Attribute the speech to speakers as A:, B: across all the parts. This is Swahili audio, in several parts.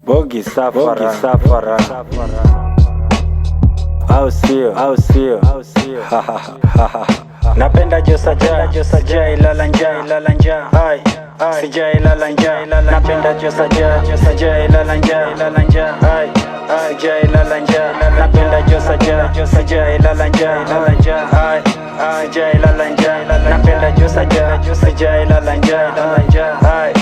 A: Bogi Safara. Au sio napenda Josaja ilala njaa hai sija ilala njaa napenda Josaja ilala njaa hai sija ilala njaa napenda Josaja sija ilala njaa hai sija ilala njaa napenda Josaja sija ilala njaa hai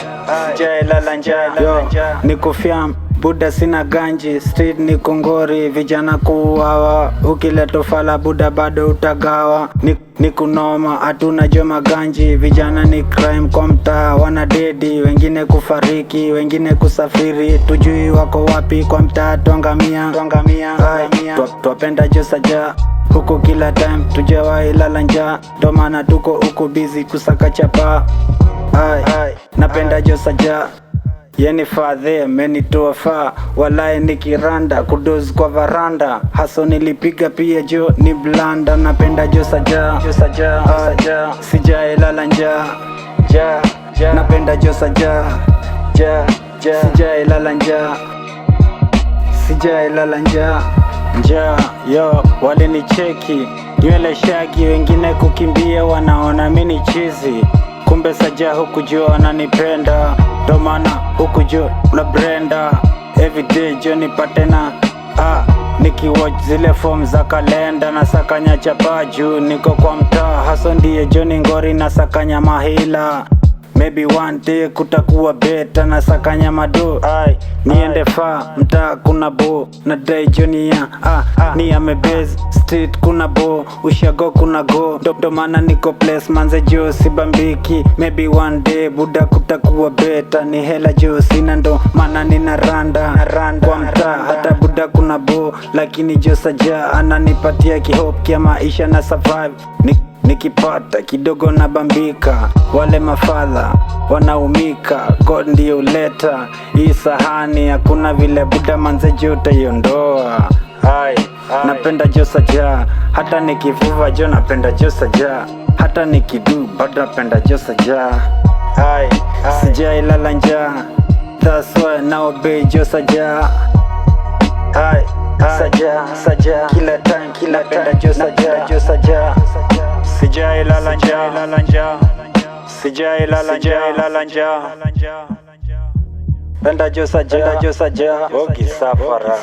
A: sija ilala njaa nikufia Buda sina ganji, street ni kungori, vijana kuuawa. Ukileta fala Buda bado utagawa. Ni kunoma, hatuna joma ganji, vijana ni crime kwa mtaa. Wana dedi, wengine kufariki, wengine kusafiri. Tujui wako wapi kwa mtaa, tuangamia. Twapenda Josaja, huku kila time, tujawahi lala njaa. Ndo maana tuko huku busy kusaka chapa. Napenda Josaja, yeni fadhe menitoa faa, walai nikiranda kudozi kwa varanda. Haso nilipiga pia jo ni blanda. Napenda Josaja sija ilala njaa napenda Josaja sija ilala njaa yo walinicheki nywele shagi, wengine kukimbia wanaona mini chizi. Kumbe Saja huku jo ananipenda, ndo maana huku jo na Brenda. Everyday jo nipate na nikiwatch zile form za kalenda. Na sakanya chapa juu niko kwa mtaa, haso ndiye jo ni ngori na sakanya mahila. Maybe one day kutakuwa beta na sakanya mado. Niende faa mtaa kuna bo na dai joni ya ni amebase street kuna bo ushago kuna go. Ndo maana niko place manze jo sibambiki. Maybe one day Buda kutakuwa beta ni hela jo sina, ndo maana nina randa kwa mtaa. Hata Buda kuna bo lakini Josaja ananipatia kihope kia maisha na survive. Nikipata kidogo na bambika, wale mafadha wanaumika. God ndiyo uleta hii sahani, hakuna vile Buda manze jo utaiondoa. Napenda Josaja, hata nikivuva jo napenda Josaja, hata nikidu bado napenda Josaja. Sija ilala njaa, that's why now obey Josaja. Saja kila time kila penda Josaja sija ilala njaa sija ilala njaa penda Josaja Bogi Safara.